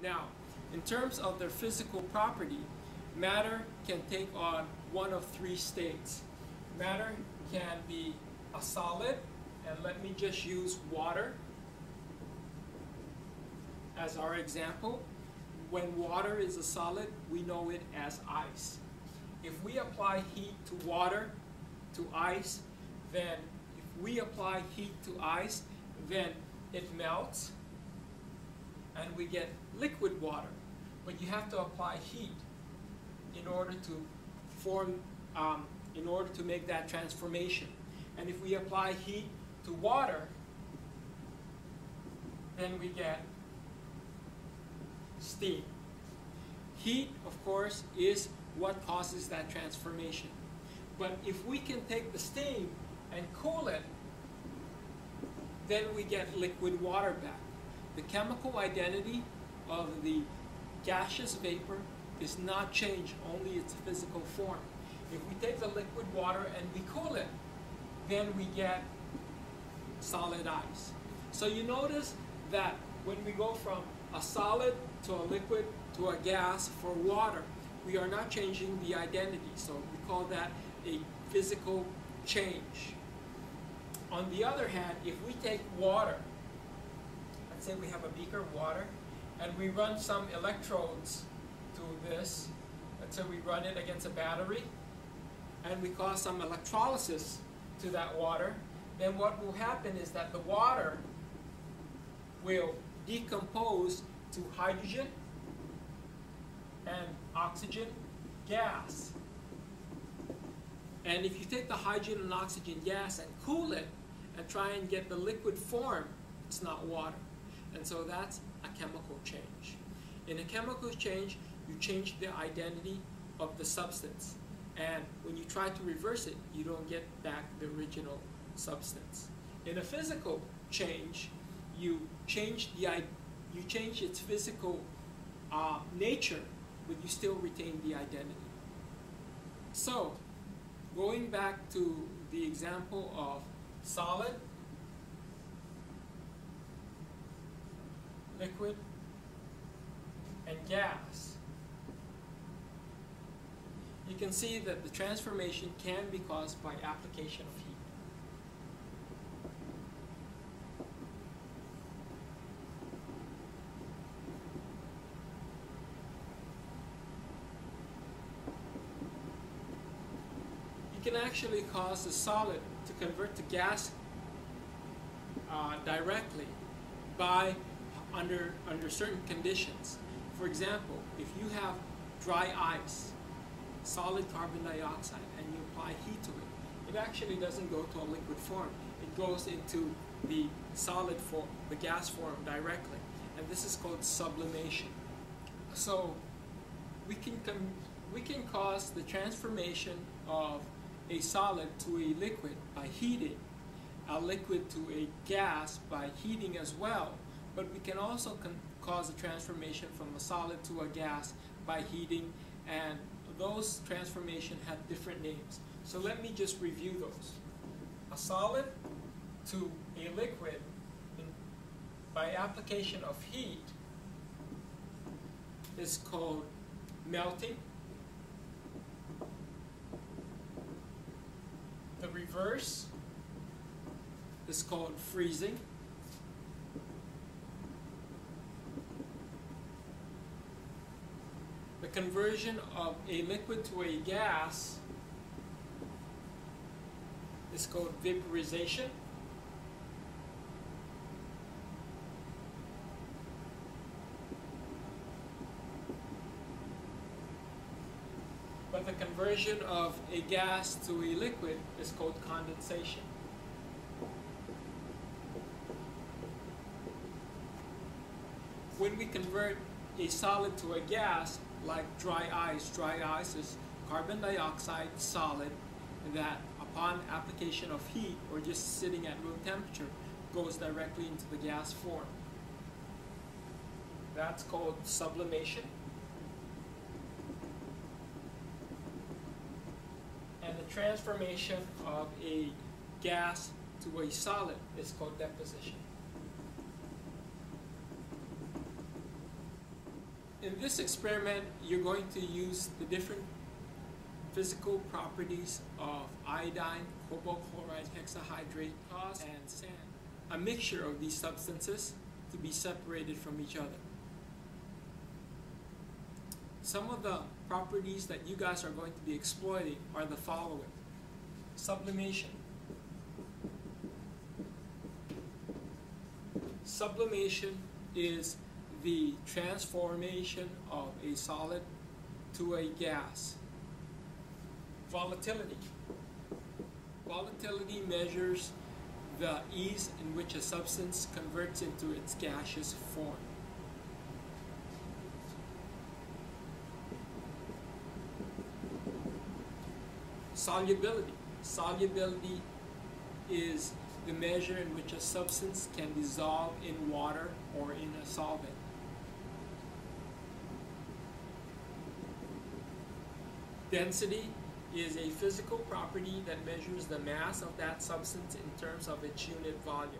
Now, in terms of their physical property, matter can take on one of three states. Matter can be a solid, and let me just use water as our example. When water is a solid, we know it as ice. If we apply heat to water, to ice, then if we apply heat to ice, then it melts and we get liquid water. But you have to apply heat in order to form, in order to make that transformation. And if we apply heat to water, then we get steam. Heat, of course, is what causes that transformation. But if we can take the steam and cool it, then we get liquid water back. The chemical identity of the gaseous vapor is not changed, only its physical form. If we take the liquid water and we cool it, then we get solid ice. So you notice that when we go from a solid to a liquid to a gas for water, we are not changing the identity. So we call that a physical change. On the other hand, if we take water, let's say we have a beaker of water, and we run some electrodes to this, let's say we run it against a battery, and we cause some electrolysis to that water, then what will happen is that the water will decompose to hydrogen and oxygen gas. And if you take the hydrogen and oxygen gas and cool it and try and get the liquid form, it's not water. And so that's a chemical change. In a chemical change, you change the identity of the substance. And when you try to reverse it, you don't get back the original substance. In a physical change, you change its physical nature, but you still retain the identity. So, going back to the example of solid, liquid, and gas, you can see that the transformation can be caused by application of heat. You can actually cause the solid to convert to gas directly by under certain conditions. For example, if you have dry ice, solid carbon dioxide, and you apply heat to it, it actually doesn't go to a liquid form. It goes into the solid form, the gas form directly, and this is called sublimation. So we can cause the transformation of a solid to a liquid by heating, a liquid to a gas by heating as well, but we can also cause a transformation from a solid to a gas by heating, and those transformations have different names. So let me just review those. A solid to a liquid by application of heat is called melting. The reverse is called freezing. The conversion of a liquid to a gas is called vaporization. But the conversion of a gas to a liquid is called condensation. When we convert a solid to a gas, like dry ice is carbon dioxide solid that upon application of heat or just sitting at room temperature goes directly into the gas form. That's called sublimation. And the transformation of a gas to a solid is called deposition. In this experiment, you're going to use the different physical properties of iodine, cobalt, chloride, hexahydrate, and sand. A mixture of these substances to be separated from each other. Some of the properties that you guys are going to be exploiting are the following. Sublimation. Sublimation is the transformation of a solid to a gas. Volatility. Volatility measures the ease in which a substance converts into its gaseous form. Solubility. Solubility is the measure in which a substance can dissolve in water or in a solvent. Density is a physical property that measures the mass of that substance in terms of its unit volume.